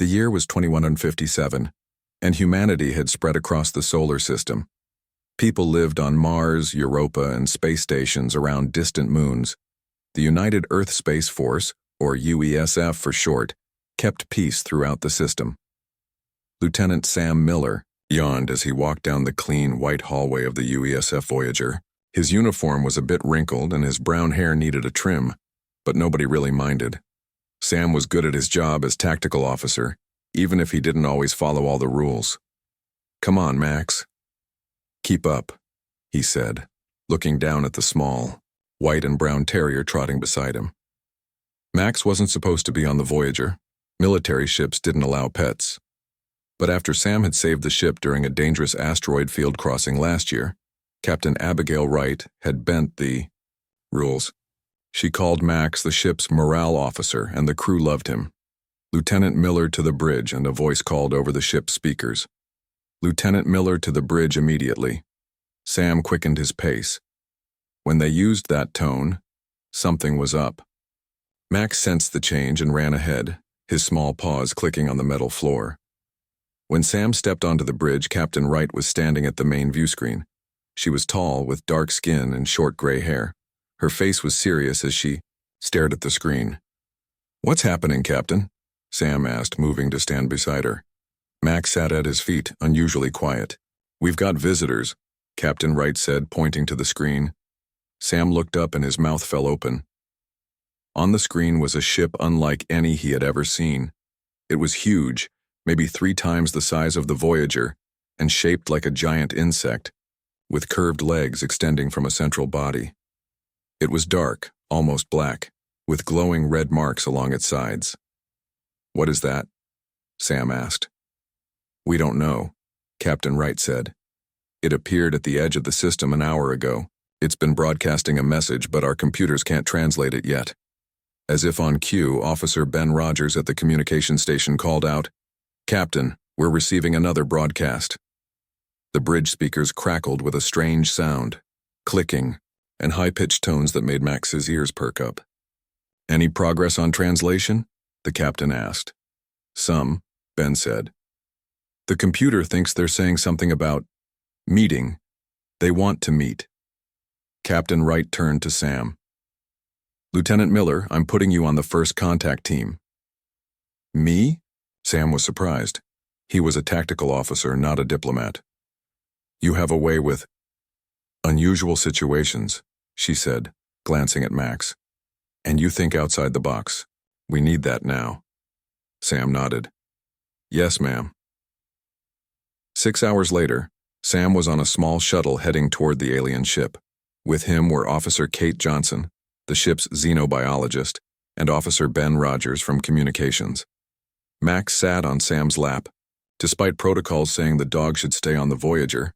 The year was 2157, and humanity had spread across the solar system. People lived on Mars, Europa, and space stations around distant moons. The United Earth Space Force, or UESF for short, kept peace throughout the system. Lieutenant Sam Miller yawned as he walked down the clean, white hallway of the UESF Voyager. His uniform was a bit wrinkled and his brown hair needed a trim, but nobody really minded. Sam was good at his job as tactical officer, even if he didn't always follow all the rules. "Come on, Max." "Keep up," he said, looking down at the small, white and brown terrier trotting beside him. Max wasn't supposed to be on the Voyager. Military ships didn't allow pets. But after Sam had saved the ship during a dangerous asteroid field crossing last year, Captain Abigail Wright had bent the rules. She called Max the ship's morale officer, and the crew loved him. "Lieutenant Miller to the bridge," and a voice called over the ship's speakers. "Lieutenant Miller to the bridge immediately." Sam quickened his pace. When they used that tone, something was up. Max sensed the change and ran ahead, his small paws clicking on the metal floor. When Sam stepped onto the bridge, Captain Wright was standing at the main view screen. She was tall, with dark skin and short gray hair. Her face was serious as she stared at the screen. "What's happening, Captain?" Sam asked, moving to stand beside her. Max sat at his feet, unusually quiet. "We've got visitors," Captain Wright said, pointing to the screen. Sam looked up and his mouth fell open. On the screen was a ship unlike any he had ever seen. It was huge, maybe 3 times the size of the Voyager, and shaped like a giant insect, with curved legs extending from a central body. It was dark, almost black, with glowing red marks along its sides. "What is that?" Sam asked. "We don't know," Captain Wright said. "It appeared at the edge of the system an hour ago. It's been broadcasting a message, but our computers can't translate it yet." As if on cue, Officer Ben Rogers at the communication station called out, "Captain, we're receiving another broadcast." The bridge speakers crackled with a strange sound, clicking, and high-pitched tones that made Max's ears perk up. "Any progress on translation?" the captain asked. "Some," Ben said. "The computer thinks they're saying something about meeting. They want to meet." Captain Wright turned to Sam. "Lieutenant Miller, I'm putting you on the first contact team." "Me?" Sam was surprised. He was a tactical officer, not a diplomat. "You have a way with unusual situations," she said, glancing at Max. "And you think outside the box. We need that now." Sam nodded. "Yes, ma'am." 6 hours later, Sam was on a small shuttle heading toward the alien ship. With him were Officer Kate Johnson, the ship's xenobiologist, and Officer Ben Rogers from communications. Max sat on Sam's lap. Despite protocols saying the dog should stay on the Voyager,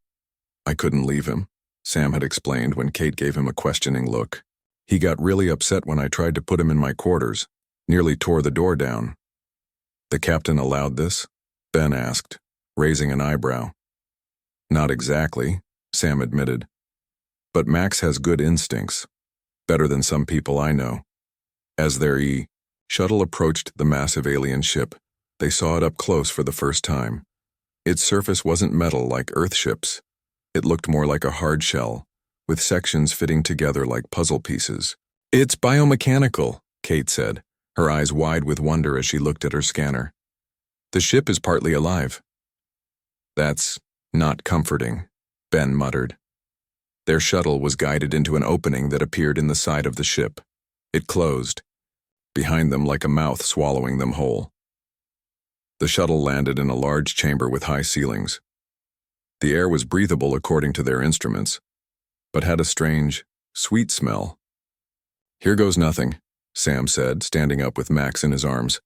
"I couldn't leave him," Sam had explained when Kate gave him a questioning look. "He got really upset when I tried to put him in my quarters, nearly tore the door down." "The captain allowed this?" Ben asked, raising an eyebrow. "Not exactly," Sam admitted. "But Max has good instincts, better than some people I know." As their shuttle approached the massive alien ship, they saw it up close for the first time. Its surface wasn't metal like Earth ships. It looked more like a hard shell, with sections fitting together like puzzle pieces. "It's biomechanical," Kate said, her eyes wide with wonder as she looked at her scanner. "The ship is partly alive." "That's not comforting," Ben muttered. Their shuttle was guided into an opening that appeared in the side of the ship. It closed, behind them like a mouth swallowing them whole. The shuttle landed in a large chamber with high ceilings. The air was breathable according to their instruments, but had a strange, sweet smell. "Here goes nothing," Sam said, standing up with Max in his arms.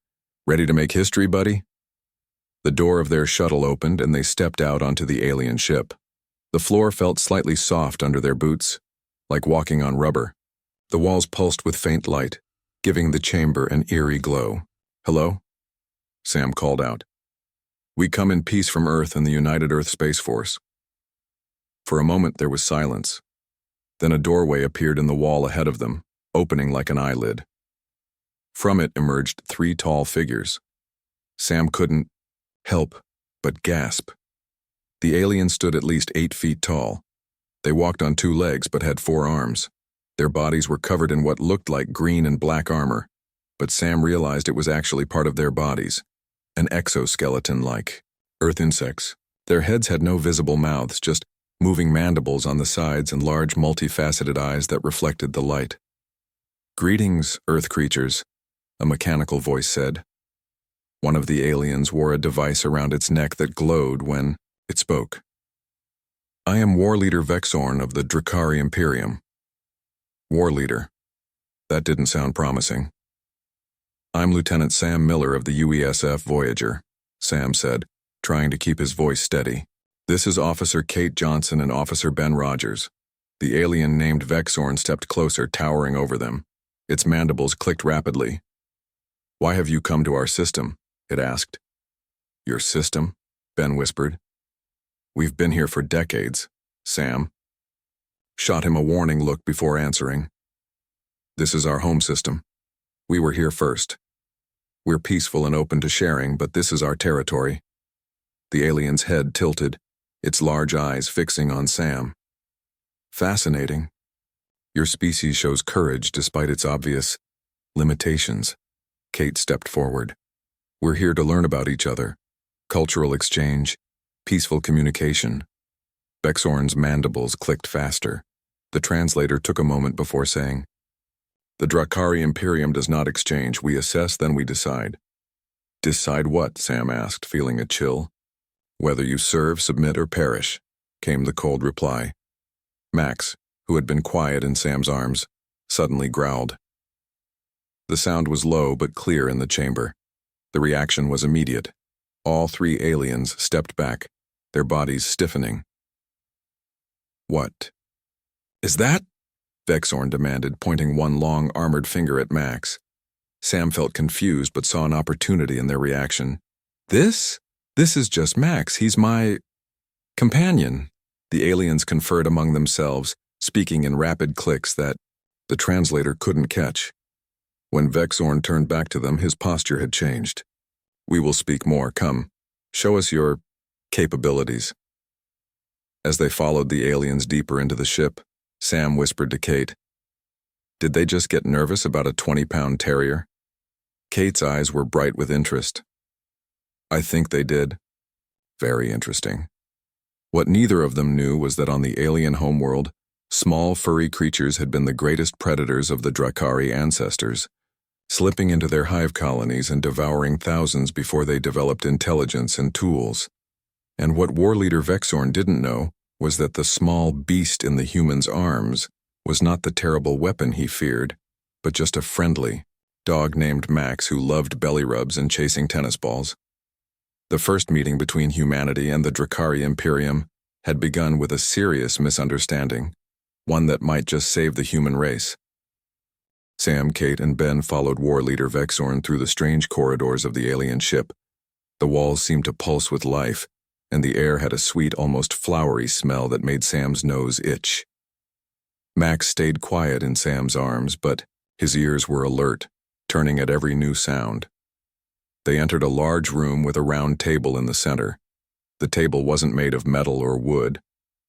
"Ready to make history, buddy?" The door of their shuttle opened and they stepped out onto the alien ship. The floor felt slightly soft under their boots, like walking on rubber. The walls pulsed with faint light, giving the chamber an eerie glow. "Hello?" Sam called out. "We come in peace from Earth and the United Earth Space Force." For a moment there was silence. Then a doorway appeared in the wall ahead of them, opening like an eyelid. From it emerged 3 tall figures. Sam couldn't help but gasp. The alien stood at least 8 feet tall. They walked on 2 legs but had 4 arms. Their bodies were covered in what looked like green and black armor, but Sam realized it was actually part of their bodies, an exoskeleton like earth insects. Their heads had no visible mouths, just moving mandibles on the sides and large multifaceted eyes that reflected the light. "Greetings, Earth creatures," a mechanical voice said. One of the aliens wore a device around its neck that glowed when it spoke. "I am War Leader Vexorn of the Drakari Imperium." War Leader. That didn't sound promising. "I'm Lieutenant Sam Miller of the UESF Voyager," Sam said, trying to keep his voice steady. "This is Officer Kate Johnson and Officer Ben Rogers." The alien named Vexorn stepped closer, towering over them. Its mandibles clicked rapidly. "Why have you come to our system?" it asked. "Your system?" Ben whispered. "We've been here for decades," Sam shot him a warning look before answering. "This is our home system. We were here first. We're peaceful and open to sharing, but this is our territory." The alien's head tilted, its large eyes fixing on Sam. "Fascinating. Your species shows courage despite its obvious limitations." Kate stepped forward. "We're here to learn about each other. Cultural exchange, peaceful communication." Vexorn's mandibles clicked faster. The translator took a moment before saying, "The Drakari Imperium does not exchange. We assess, then we decide." "Decide what?" Sam asked, feeling a chill. "Whether you serve, submit, or perish," came the cold reply. Max, who had been quiet in Sam's arms, suddenly growled. The sound was low but clear in the chamber. The reaction was immediate. All 3 aliens stepped back, their bodies stiffening. "What is that?" Vexorn demanded, pointing one long, armored finger at Max. Sam felt confused but saw an opportunity in their reaction. This is just Max. He's my companion." The aliens conferred among themselves, speaking in rapid clicks that the translator couldn't catch. When Vexorn turned back to them, his posture had changed. "We will speak more. Come, show us your capabilities." As they followed the aliens deeper into the ship, Sam whispered to Kate, "Did they just get nervous about a 20-pound terrier?" Kate's eyes were bright with interest. "I think they did." Very interesting. What neither of them knew was that on the alien homeworld, small furry creatures had been the greatest predators of the Drakari ancestors, slipping into their hive colonies and devouring thousands before they developed intelligence and tools. And what War Leader Vexorn didn't know was that the small beast in the human's arms was not the terrible weapon he feared, but just a friendly dog named Max who loved belly rubs and chasing tennis balls. The first meeting between humanity and the Drakari Imperium had begun with a serious misunderstanding, one that might just save the human race. Sam, Kate, and Ben followed War Leader Vexorn through the strange corridors of the alien ship. The walls seemed to pulse with life, and the air had a sweet, almost flowery smell that made Sam's nose itch. Max stayed quiet in Sam's arms, but his ears were alert, turning at every new sound. They entered a large room with a round table in the center. The table wasn't made of metal or wood,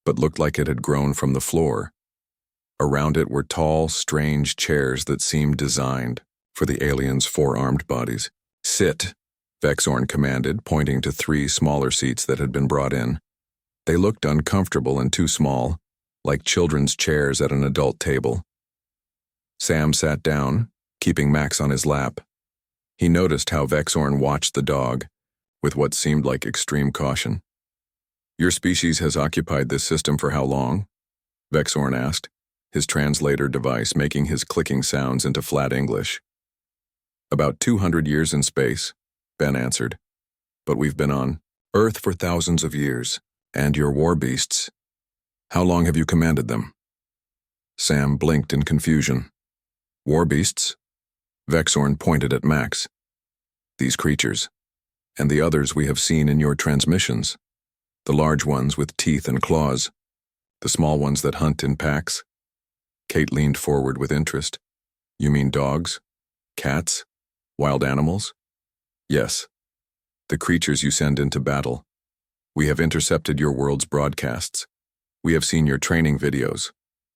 but looked like it had grown from the floor. Around it were tall, strange chairs that seemed designed for the aliens' 4-armed bodies. "Sit," Vexorn commanded, pointing to 3 smaller seats that had been brought in. They looked uncomfortable and too small, like children's chairs at an adult table. Sam sat down, keeping Max on his lap. He noticed how Vexorn watched the dog, with what seemed like extreme caution. "Your species has occupied this system for how long?" Vexorn asked, his translator device making his clicking sounds into flat English. "About 200 years in space," Ben answered. "But we've been on Earth for thousands of years. And your war beasts. How long have you commanded them?" Sam blinked in confusion. "War beasts?" Vexorn pointed at Max. "These creatures, and the others we have seen in your transmissions. The large ones with teeth and claws. The small ones that hunt in packs." Kate leaned forward with interest. "You mean dogs? Cats? Wild animals?" "Yes. The creatures you send into battle. We have intercepted your world's broadcasts. We have seen your training videos.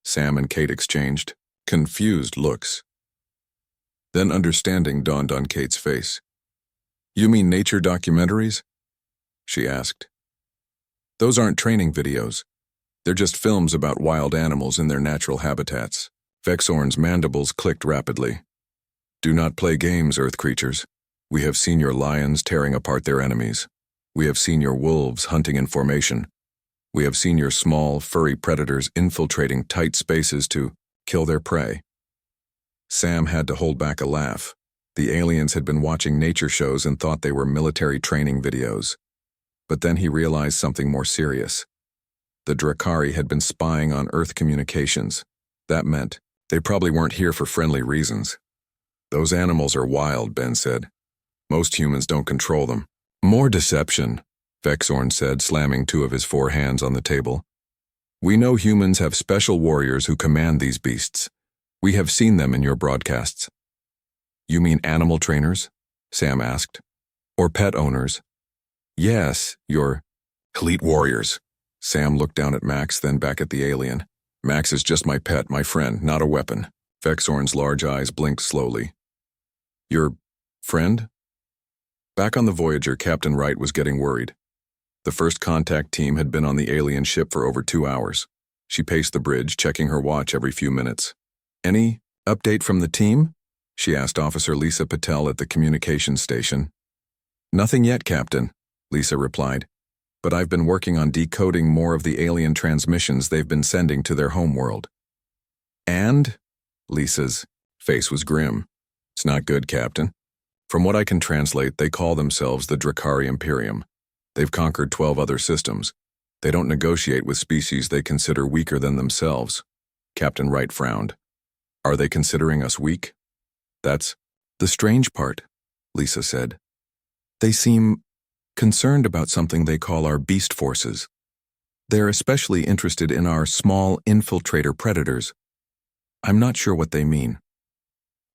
Sam and Kate exchanged confused looks. Then understanding dawned on Kate's face. You mean nature documentaries? She asked. Those aren't training videos. They're just films about wild animals in their natural habitats. Vexorn's mandibles clicked rapidly. Do not play games, Earth creatures. We have seen your lions tearing apart their enemies. We have seen your wolves hunting in formation. We have seen your small, furry predators infiltrating tight spaces to kill their prey. Sam had to hold back a laugh. The aliens had been watching nature shows and thought they were military training videos. But then he realized something more serious. The Drakari had been spying on Earth communications. That meant they probably weren't here for friendly reasons. Those animals are wild, Ben said. Most humans don't control them. More deception, Vexorn said, slamming two of his 4 hands on the table. We know humans have special warriors who command these beasts. We have seen them in your broadcasts. You mean animal trainers? Sam asked. Or pet owners? Yes, your elite warriors. Sam looked down at Max, then back at the alien. Max is just my pet, my friend, not a weapon. Vexorn's large eyes blinked slowly. Your friend? Back on the Voyager, Captain Wright was getting worried. The first contact team had been on the alien ship for over 2 hours. She paced the bridge, checking her watch every few minutes. Any update from the team? She asked Officer Lisa Patel at the communications station. Nothing yet, Captain, Lisa replied. But I've been working on decoding more of the alien transmissions they've been sending to their homeworld. And? Lisa's face was grim. It's not good, Captain. From what I can translate, they call themselves the Drakari Imperium. They've conquered 12 other systems. They don't negotiate with species they consider weaker than themselves. Captain Wright frowned. Are they considering us weak? That's the strange part, Lisa said. They seem concerned about something they call our beast forces. They're especially interested in our small infiltrator predators. I'm not sure what they mean.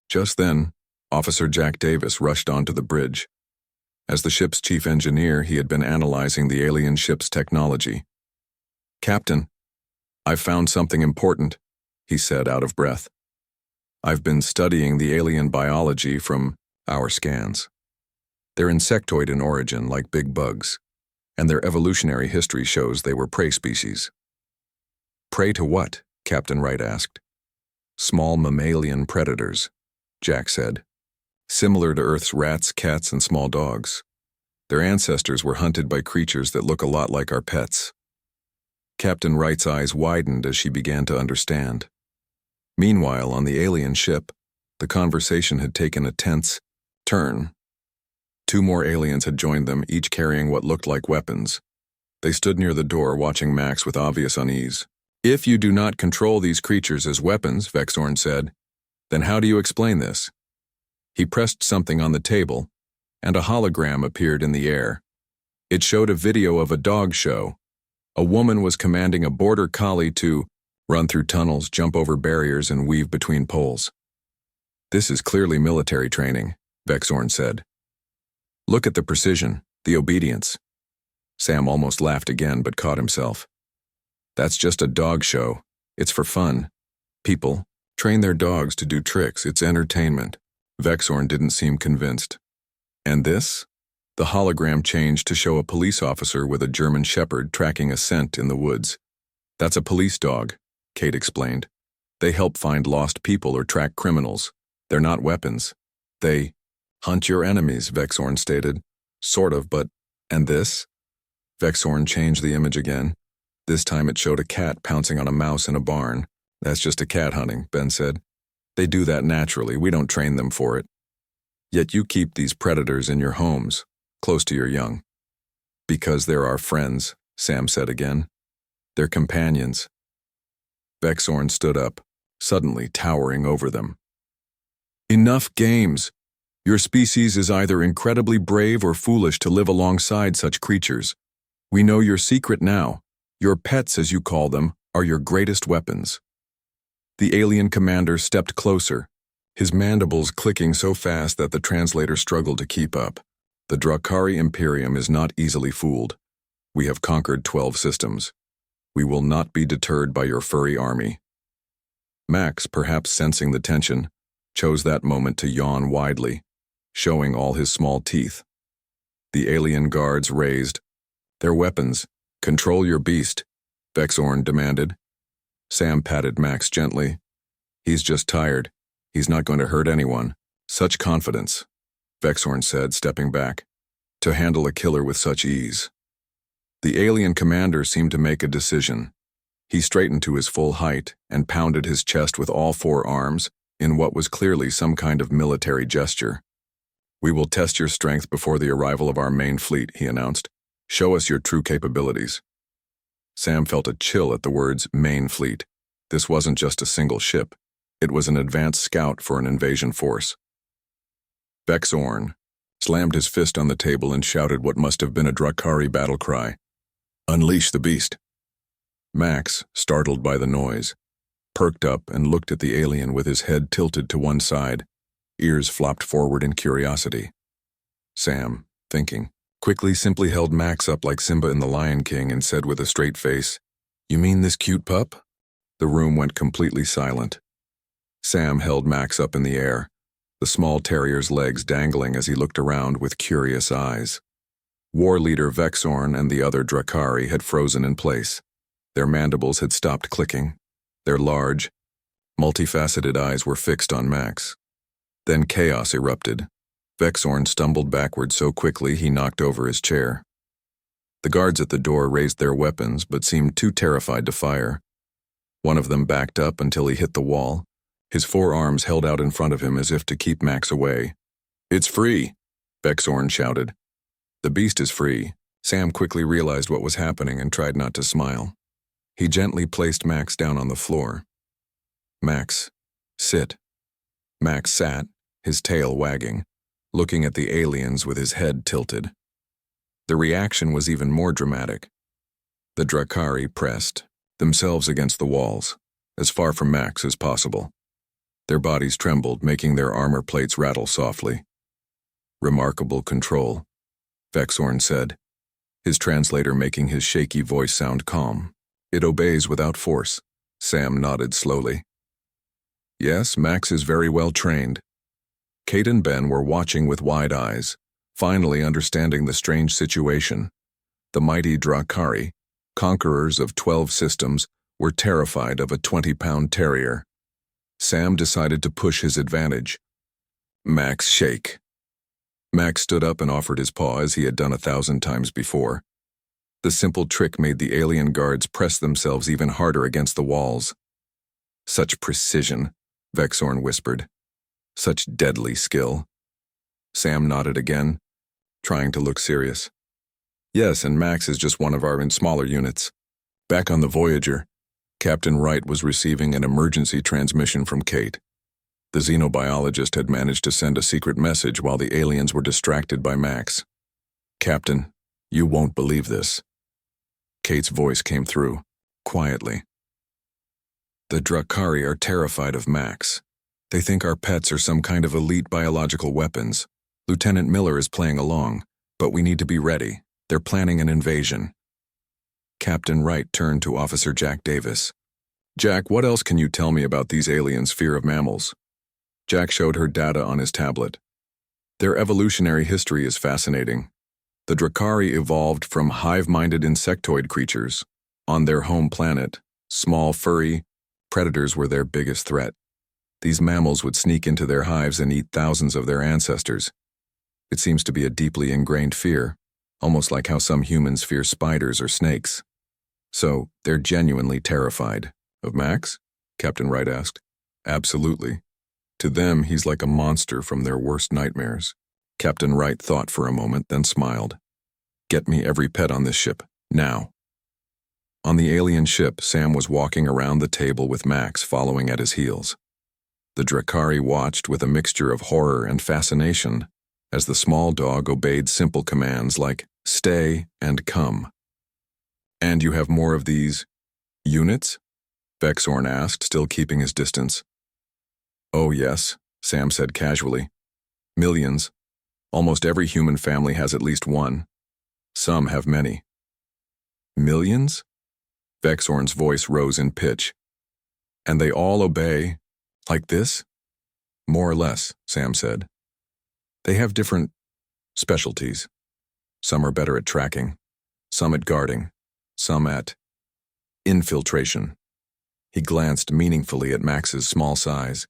Just then, Officer Jack Davis rushed onto the bridge. As the ship's chief engineer, he had been analyzing the alien ship's technology. Captain, I've found something important, he said out of breath. I've been studying the alien biology from our scans. They're insectoid in origin, like big bugs, and their evolutionary history shows they were prey species. Prey to what? Captain Wright asked. Small mammalian predators, Jack said. Similar to Earth's rats, cats, and small dogs. Their ancestors were hunted by creatures that look a lot like our pets. Captain Wright's eyes widened as she began to understand. Meanwhile, on the alien ship, the conversation had taken a tense turn. 2 more aliens had joined them, each carrying what looked like weapons. They stood near the door, watching Max with obvious unease. If you do not control these creatures as weapons, Vexorn said, then how do you explain this? He pressed something on the table, and a hologram appeared in the air. It showed a video of a dog show. A woman was commanding a border collie to run through tunnels, jump over barriers, and weave between poles. This is clearly military training, Vexorn said. Look at the precision, the obedience. Sam almost laughed again, but caught himself. That's just a dog show. It's for fun. People train their dogs to do tricks. It's entertainment. Vexorn didn't seem convinced. And this? The hologram changed to show a police officer with a German shepherd tracking a scent in the woods. That's a police dog, Kate explained. They help find lost people or track criminals. They're not weapons. They hunt your enemies, Vexorn stated. Sort of, but... And this? Vexorn changed the image again. This time it showed a cat pouncing on a mouse in a barn. That's just a cat hunting, Ben said. They do that naturally. We don't train them for it. Yet you keep these predators in your homes, close to your young. Because they're our friends, Sam said again. They're companions. Vexorn stood up, suddenly towering over them. Enough games! Your species is either incredibly brave or foolish to live alongside such creatures. We know your secret now. Your pets, as you call them, are your greatest weapons. The alien commander stepped closer, his mandibles clicking so fast that the translator struggled to keep up. The Drakari Imperium is not easily fooled. We have conquered 12 systems. We will not be deterred by your furry army. Max, perhaps sensing the tension, chose that moment to yawn widely, showing all his small teeth. The alien guards raised their weapons. "Control your beast," Vexorn demanded. Sam patted Max gently. "He's just tired. He's not going to hurt anyone." "Such confidence," Vexorn said, stepping back. "To handle a killer with such ease." The alien commander seemed to make a decision. He straightened to his full height and pounded his chest with all 4 arms in what was clearly some kind of military gesture. "We will test your strength before the arrival of our main fleet," he announced. "Show us your true capabilities." Sam felt a chill at the words main fleet. This wasn't just a single ship. It was an advanced scout for an invasion force. Vexorn slammed his fist on the table and shouted what must have been a Drakari battle cry. "Unleash the beast." Max, startled by the noise, perked up and looked at the alien with his head tilted to one side, ears flopped forward in curiosity. Sam, thinking, quickly simply held Max up like Simba in The Lion King and said with a straight face, "You mean this cute pup?" The room went completely silent. Sam held Max up in the air, the small terrier's legs dangling as he looked around with curious eyes. War leader Vexorn and the other Drakari had frozen in place. Their mandibles had stopped clicking. Their large, multifaceted eyes were fixed on Max. Then chaos erupted. Vexorn stumbled backward so quickly he knocked over his chair. The guards at the door raised their weapons but seemed too terrified to fire. One of them backed up until he hit the wall, his 4 arms held out in front of him as if to keep Max away. "It's free," Vexorn shouted. "The beast is free." Sam quickly realized what was happening and tried not to smile. He gently placed Max down on the floor. "Max, sit." Max sat, his tail wagging, looking at the aliens with his head tilted. The reaction was even more dramatic. The Drakari pressed, themselves against the walls, as far from Max as possible. Their bodies trembled, making their armor plates rattle softly. "Remarkable control," Vexorn said, his translator making his shaky voice sound calm. "It obeys without force." Sam nodded slowly. "Yes, Max is very well trained." Kate and Ben were watching with wide eyes, finally understanding the strange situation. The mighty Drakari, conquerors of 12 systems, were terrified of a 20-pound terrier. Sam decided to push his advantage. "Max, shake." Max stood up and offered his paw as he had done 1,000 times before. The simple trick made the alien guards press themselves even harder against the walls. "Such precision," Vexorn whispered. "Such deadly skill." Sam nodded again, trying to look serious. "Yes, and Max is just one of our smaller units." Back on the Voyager, Captain Wright was receiving an emergency transmission from Kate. The xenobiologist had managed to send a secret message while the aliens were distracted by Max. "Captain, you won't believe this." Kate's voice came through, quietly. "The Drakari are terrified of Max. They think our pets are some kind of elite biological weapons. Lieutenant Miller is playing along, but we need to be ready. They're planning an invasion." Captain Wright turned to Officer Jack Davis. "Jack, what else can you tell me about these aliens' fear of mammals?" Jack showed her data on his tablet. "Their evolutionary history is fascinating. The Drakari evolved from hive-minded insectoid creatures. On their home planet, small, furry predators were their biggest threat. These mammals would sneak into their hives and eat thousands of their ancestors. It seems to be a deeply ingrained fear, almost like how some humans fear spiders or snakes. So, they're genuinely terrified." "Of Max?" Captain Wright asked. "Absolutely. To them, he's like a monster from their worst nightmares." Captain Wright thought for a moment, then smiled. "Get me every pet on this ship, now." On the alien ship, Sam was walking around the table with Max following at his heels. The Drakari watched with a mixture of horror and fascination as the small dog obeyed simple commands like stay and come. "And you have more of these units?" Vexorn asked, still keeping his distance. "Oh yes," Sam said casually. "Millions. Almost every human family has at least one. Some have many. Millions? Vexorn's voice rose in pitch. And they all obey, like this? More or less, Sam said. They have different specialties. Some are better at tracking, some at guarding, some at infiltration. He glanced meaningfully at Max's small size.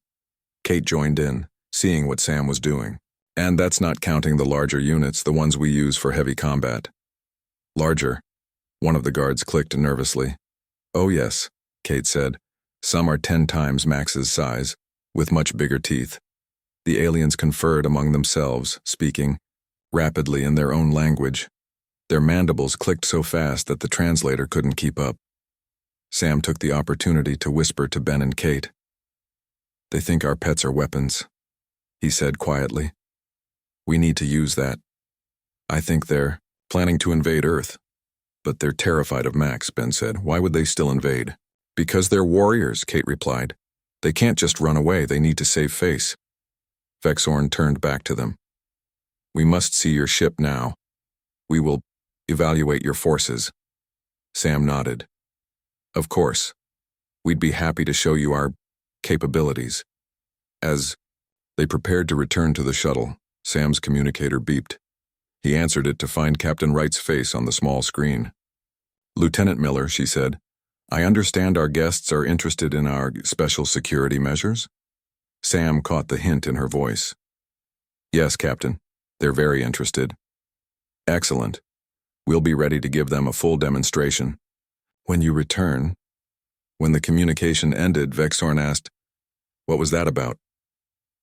Kate joined in, seeing what Sam was doing. And that's not counting the larger units, the ones we use for heavy combat. Larger? One of the guards clicked nervously. Oh yes, Kate said. Some are 10 times Max's size, with much bigger teeth. The aliens conferred among themselves, speaking rapidly in their own language. Their mandibles clicked so fast that the translator couldn't keep up. Sam took the opportunity to whisper to Ben and Kate. They think our pets are weapons, he said quietly. We need to use that. I think they're planning to invade Earth. But they're terrified of Max, Ben said. Why would they still invade? Because they're warriors, Kate replied. They can't just run away, they need to save face. Vexorn turned back to them. We must see your ship now. We will evaluate your forces. Sam nodded. Of course. We'd be happy to show you our capabilities. As they prepared to return to the shuttle, Sam's communicator beeped. He answered it to find Captain Wright's face on the small screen. Lieutenant Miller, she said, I understand our guests are interested in our special security measures? Sam caught the hint in her voice. Yes, Captain. They're very interested. Excellent. We'll be ready to give them a full demonstration. When you return. When the communication ended, Vexorn asked, What was that about?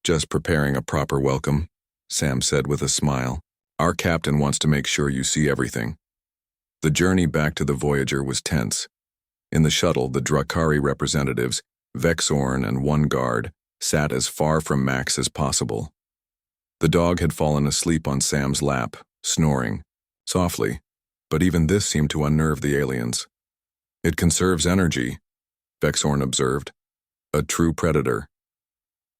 Just preparing a proper welcome, Sam said with a smile. Our captain wants to make sure you see everything. The journey back to the Voyager was tense. In the shuttle, the Drakari representatives, Vexorn and one guard, sat as far from Max as possible. The dog had fallen asleep on Sam's lap, snoring, softly, but even this seemed to unnerve the aliens. It conserves energy, Vexorn observed. A true predator.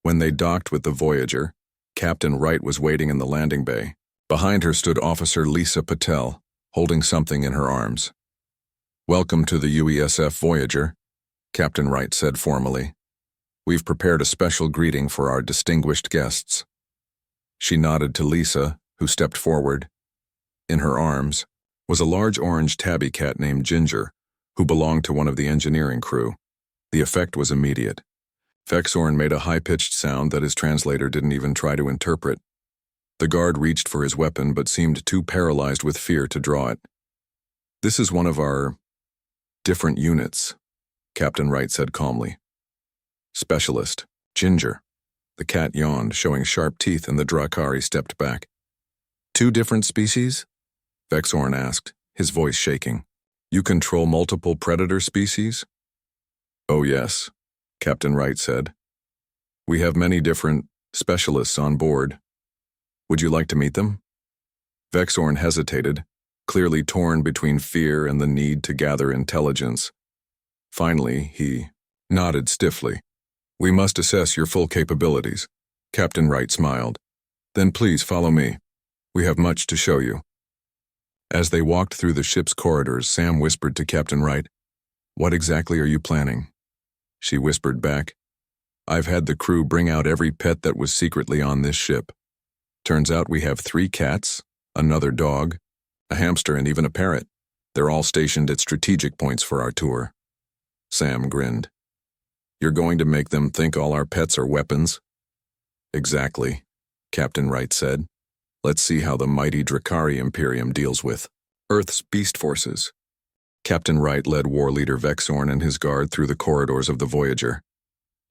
When they docked with the Voyager, Captain Wright was waiting in the landing bay. Behind her stood Officer Lisa Patel, holding something in her arms. Welcome to the UESF Voyager, Captain Wright said formally. We've prepared a special greeting for our distinguished guests. She nodded to Lisa, who stepped forward. In her arms was a large orange tabby cat named Ginger, who belonged to one of the engineering crew. The effect was immediate. Vexorn made a high-pitched sound that his translator didn't even try to interpret. The guard reached for his weapon but seemed too paralyzed with fear to draw it. This is one of our different units, Captain Wright said calmly. Specialist, Ginger. The cat yawned, showing sharp teeth, and the Drakari stepped back. 2 different species? Vexorn asked, his voice shaking. You control multiple predator species? Oh yes, Captain Wright said. We have many different specialists on board. Would you like to meet them? Vexorn hesitated, clearly torn between fear and the need to gather intelligence. Finally, he nodded stiffly. We must assess your full capabilities. Captain Wright smiled. Then please follow me. We have much to show you. As they walked through the ship's corridors, Sam whispered to Captain Wright, What exactly are you planning? She whispered back, I've had the crew bring out every pet that was secretly on this ship. Turns out we have 3 cats, another dog, a hamster, and even a parrot. They're all stationed at strategic points for our tour. Sam grinned. You're going to make them think all our pets are weapons? Exactly, Captain Wright said. Let's see how the mighty Drakari Imperium deals with Earth's beast forces. Captain Wright led War Leader Vexorn and his guard through the corridors of the Voyager.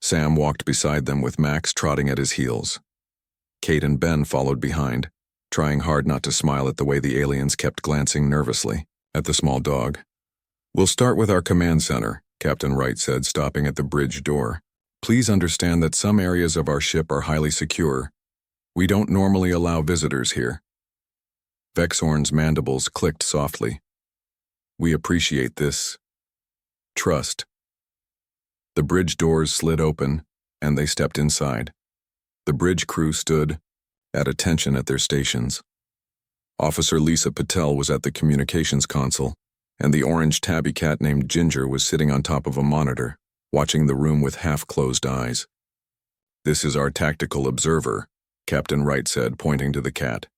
Sam walked beside them with Max trotting at his heels. Kate and Ben followed behind, trying hard not to smile at the way the aliens kept glancing nervously at the small dog. We'll start with our command center, Captain Wright said, stopping at the bridge door. Please understand that some areas of our ship are highly secure. We don't normally allow visitors here. Vexorn's mandibles clicked softly. We appreciate this trust. The bridge doors slid open, and they stepped inside. The bridge crew stood at attention at their stations. Officer Lisa Patel was at the communications console, and the orange tabby cat named Ginger was sitting on top of a monitor, watching the room with half-closed eyes. "This is our tactical observer," Captain Wright said, pointing to the cat.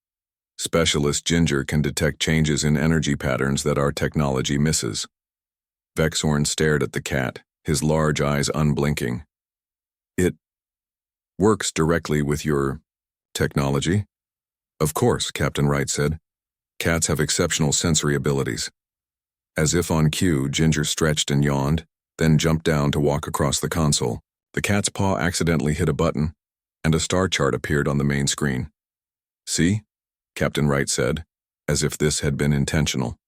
"Specialist Ginger can detect changes in energy patterns that our technology misses." Vexorn stared at the cat, his large eyes unblinking. "It works directly with your technology?" "Of course," Captain Wright said. "Cats have exceptional sensory abilities." As if on cue, Ginger stretched and yawned, then jumped down to walk across the console. The cat's paw accidentally hit a button, and a star chart appeared on the main screen. "See?" Captain Wright said, as if this had been intentional.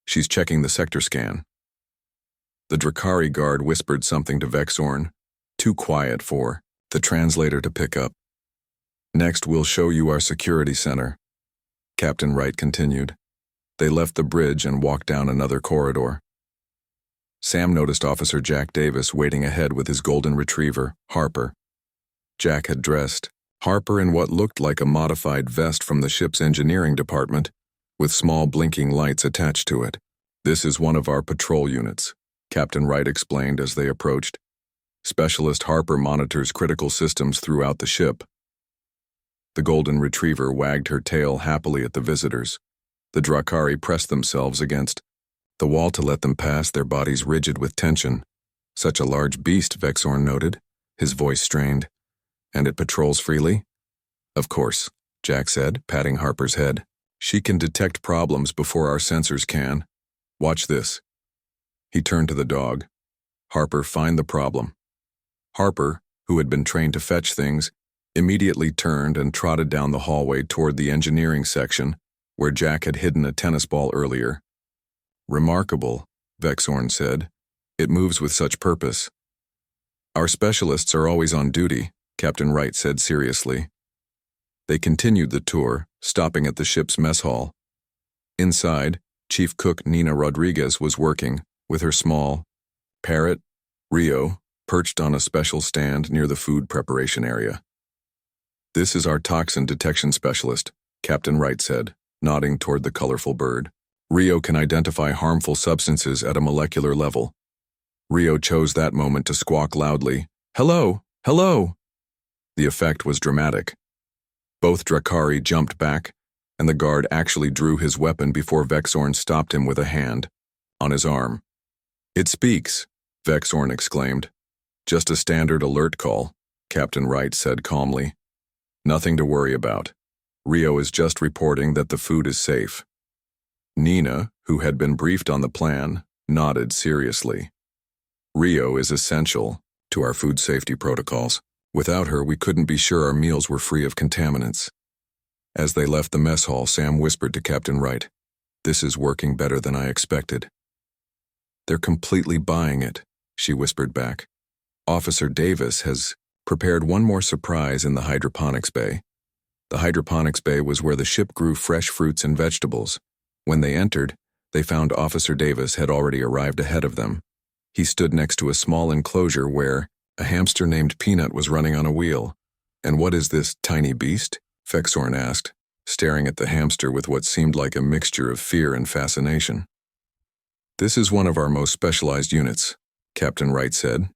"She's checking the sector scan." The Drakari guard whispered something to Vexorn, too quiet for the translator to pick up. "Next, we'll show you our security center," Captain Wright continued. They left the bridge and walked down another corridor. Sam noticed Officer Jack Davis waiting ahead with his golden retriever, Harper. Jack had dressed Harper in what looked like a modified vest from the ship's engineering department, with small blinking lights attached to it. "This is one of our patrol units," Captain Wright explained as they approached. "Specialist Harper monitors critical systems throughout the ship." The golden retriever wagged her tail happily at the visitors. The Drakari pressed themselves against the wall to let them pass, their bodies rigid with tension. "Such a large beast," Vexorn noted, his voice strained. "And it patrols freely?" "Of course," Jack said, patting Harper's head. "She can detect problems before our sensors can. Watch this." He turned to the dog. "Harper, find the problem." Harper, who had been trained to fetch things, immediately turned and trotted down the hallway toward the engineering section, where Jack had hidden a tennis ball earlier. "Remarkable," Vexorn said. "It moves with such purpose." "Our specialists are always on duty," Captain Wright said seriously. They continued the tour, stopping at the ship's mess hall. Inside, Chief Cook Nina Rodriguez was working, with her small parrot, Rio, perched on a special stand near the food preparation area. "This is our toxin detection specialist," Captain Wright said, nodding toward the colorful bird. "Rio can identify harmful substances at a molecular level." Rio chose that moment to squawk loudly, "Hello! Hello!" The effect was dramatic. Both Drakari jumped back, and the guard actually drew his weapon before Vexorn stopped him with a hand on his arm. "It speaks," Vexorn exclaimed. "Just a standard alert call," Captain Wright said calmly. "Nothing to worry about. Rio is just reporting that the food is safe." Nina, who had been briefed on the plan, nodded seriously. "Rio is essential to our food safety protocols. Without her, we couldn't be sure our meals were free of contaminants." As they left the mess hall, Sam whispered to Captain Wright, "This is working better than I expected." "They're completely buying it," she whispered back. "Officer Davis has prepared one more surprise in the hydroponics bay." The hydroponics bay was where the ship grew fresh fruits and vegetables. When they entered, they found Officer Davis had already arrived ahead of them. He stood next to a small enclosure where a hamster named Peanut was running on a wheel. "And what is this tiny beast?" Vexorn asked, staring at the hamster with what seemed like a mixture of fear and fascination. "This is one of our most specialized units," Captain Wright said.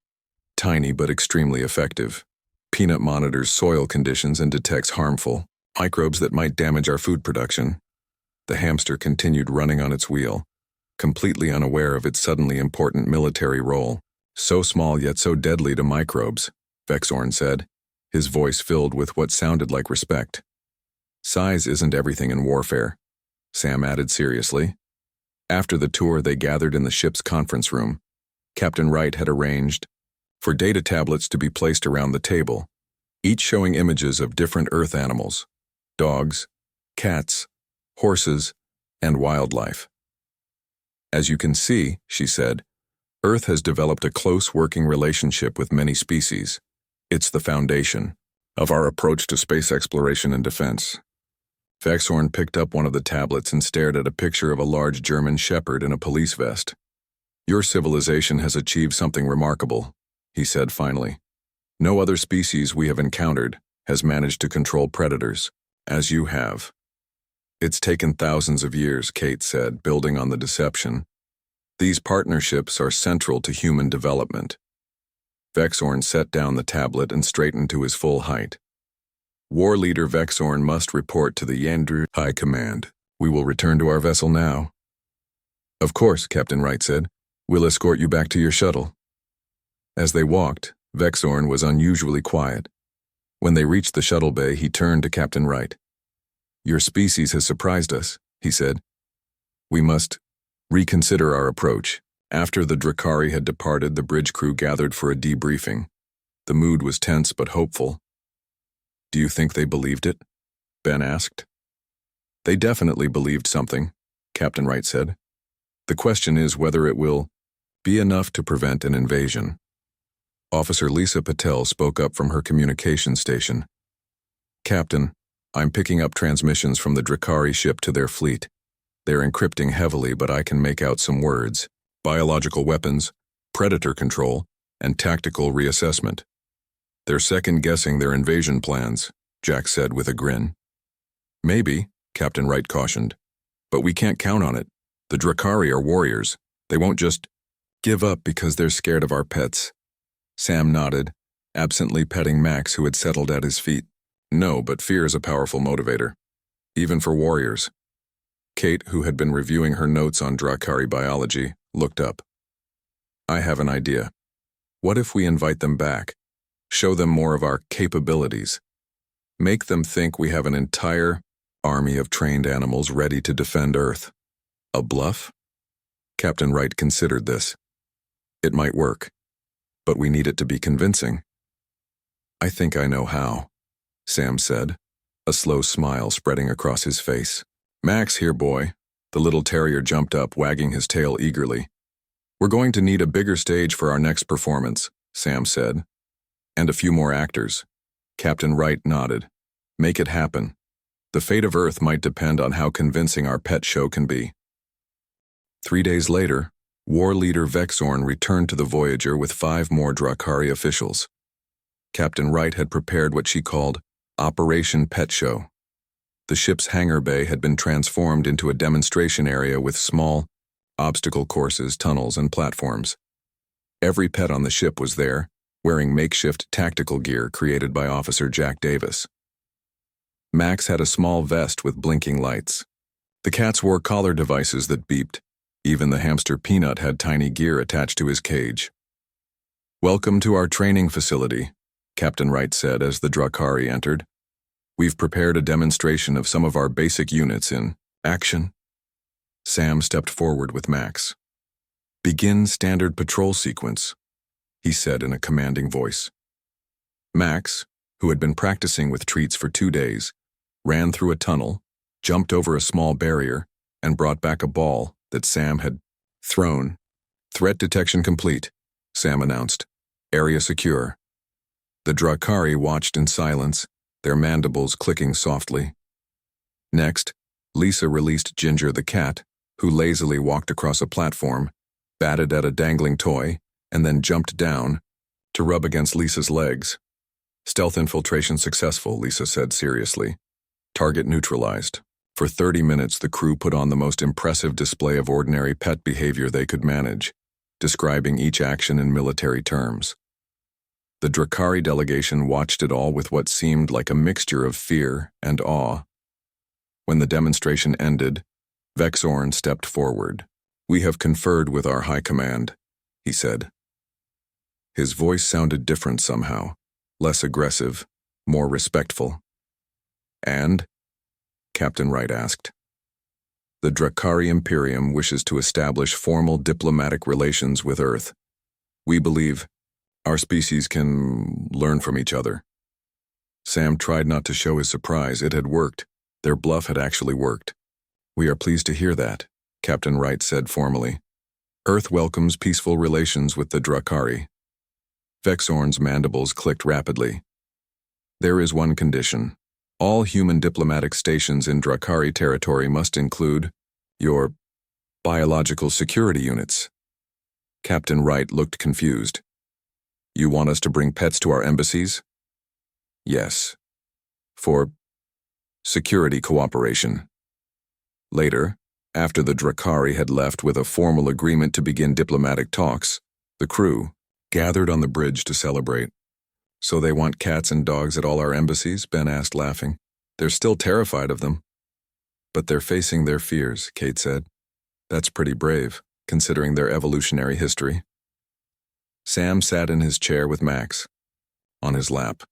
"Tiny but extremely effective. Peanut monitors soil conditions and detects harmful microbes that might damage our food production." The hamster continued running on its wheel, completely unaware of its suddenly important military role. "So small yet so deadly to microbes," Vexorn said, his voice filled with what sounded like respect. "Size isn't everything in warfare," Sam added seriously. After the tour, they gathered in the ship's conference room. Captain Wright had arranged for data tablets to be placed around the table, each showing images of different Earth animals: dogs, cats, horses, and wildlife. "As you can see," she said, "Earth has developed a close working relationship with many species. It's the foundation of our approach to space exploration and defense." Vexorn picked up one of the tablets and stared at a picture of a large German shepherd in a police vest. "Your civilization has achieved something remarkable," he said finally. "No other species we have encountered has managed to control predators, as you have. It's taken thousands of years, Kate said, building on the deception. These partnerships are central to human development. Vexorn set down the tablet and straightened to his full height. War Leader Vexorn must report to the Yandru High Command. We will return to our vessel now. Of course, Captain Wright said. We'll escort you back to your shuttle. As they walked, Vexorn was unusually quiet. When they reached the shuttle bay, he turned to Captain Wright. Your species has surprised us, he said. We must reconsider our approach. After the Drakari had departed, the bridge crew gathered for a debriefing. The mood was tense but hopeful. Do you think they believed it? Ben asked. They definitely believed something, Captain Wright said. The question is whether it will be enough to prevent an invasion. Officer Lisa Patel spoke up from her communication station. Captain, I'm picking up transmissions from the Drakari ship to their fleet. They're encrypting heavily, but I can make out some words. Biological weapons, predator control, and tactical reassessment. They're second-guessing their invasion plans, Jack said with a grin. Maybe, Captain Wright cautioned. But we can't count on it. The Drakari are warriors. They won't just give up because they're scared of our pets. Sam nodded, absently petting Max, who had settled at his feet. No, but fear is a powerful motivator. Even for warriors. Kate, who had been reviewing her notes on Drakari biology, looked up. I have an idea. What if we invite them back? Show them more of our capabilities. Make them think we have an entire army of trained animals ready to defend Earth. A bluff? Captain Wright considered this. It might work, but we need it to be convincing. I think I know how, Sam said, a slow smile spreading across his face. Max, here, boy. The little terrier jumped up, wagging his tail eagerly. We're going to need a bigger stage for our next performance, Sam said. And a few more actors. Captain Wright nodded. Make it happen. The fate of Earth might depend on how convincing our pet show can be. 3 days later, War Leader Vexorn returned to the Voyager with 5 more Drakari officials. Captain Wright had prepared what she called Operation Pet Show. The ship's hangar bay had been transformed into a demonstration area with small obstacle courses, tunnels, and platforms. Every pet on the ship was there, wearing makeshift tactical gear created by Officer Jack Davis. Max had a small vest with blinking lights. The cats wore collar devices that beeped. Even the hamster Peanut had tiny gear attached to his cage. Welcome to our training facility, Captain Wright said as the Drakari entered. We've prepared a demonstration of some of our basic units in action. Sam stepped forward with Max. Begin standard patrol sequence, he said in a commanding voice. Max, who had been practicing with treats for 2 days, ran through a tunnel, jumped over a small barrier, and brought back a ball that Sam had thrown. Threat detection complete, Sam announced. Area secure. The Drakari watched in silence, their mandibles clicking softly. Next, Lisa released Ginger the cat, who lazily walked across a platform, batted at a dangling toy, and then jumped down to rub against Lisa's legs. Stealth infiltration successful, Lisa said seriously. Target neutralized. For 30 minutes, the crew put on the most impressive display of ordinary pet behavior they could manage, describing each action in military terms. The Drakari delegation watched it all with what seemed like a mixture of fear and awe. When the demonstration ended, Vexorn stepped forward. We have conferred with our high command, he said. His voice sounded different somehow, less aggressive, more respectful. And? Captain Wright asked. The Drakari Imperium wishes to establish formal diplomatic relations with Earth. We believe our species can learn from each other. Sam tried not to show his surprise. It had worked. Their bluff had actually worked. We are pleased to hear that, Captain Wright said formally. Earth welcomes peaceful relations with the Drakari. Vexorn's mandibles clicked rapidly. There is one condition. All human diplomatic stations in Drakari territory must include your biological security units. Captain Wright looked confused. You want us to bring pets to our embassies? Yes, for security cooperation. Later, after the Drakari had left with a formal agreement to begin diplomatic talks, the crew gathered on the bridge to celebrate. "So they want cats and dogs at all our embassies?" Ben asked, laughing. "They're still terrified of them." "But they're facing their fears," Kate said. "That's pretty brave, considering their evolutionary history." Sam sat in his chair with Max on his lap.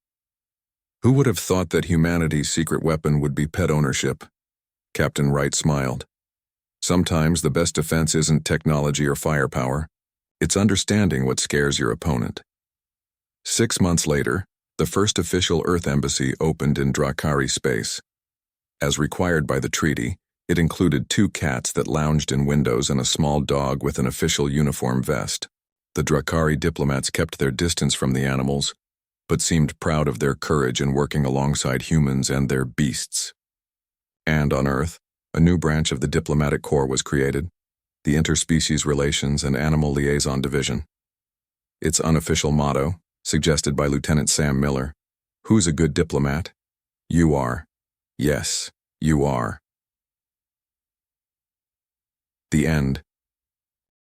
"Who would have thought that humanity's secret weapon would be pet ownership?" Captain Wright smiled. "Sometimes the best defense isn't technology or firepower. It's understanding what scares your opponent." 6 months later, the first official Earth embassy opened in Drakari space. As required by the treaty, it included 2 cats that lounged in windows and a small dog with an official uniform vest. The Drakari diplomats kept their distance from the animals, but seemed proud of their courage in working alongside humans and their beasts. And on Earth, a new branch of the diplomatic corps was created, the Interspecies Relations and Animal Liaison Division. Its unofficial motto, suggested by Lieutenant Sam Miller: "Who's a good diplomat? You are. Yes, you are." The end.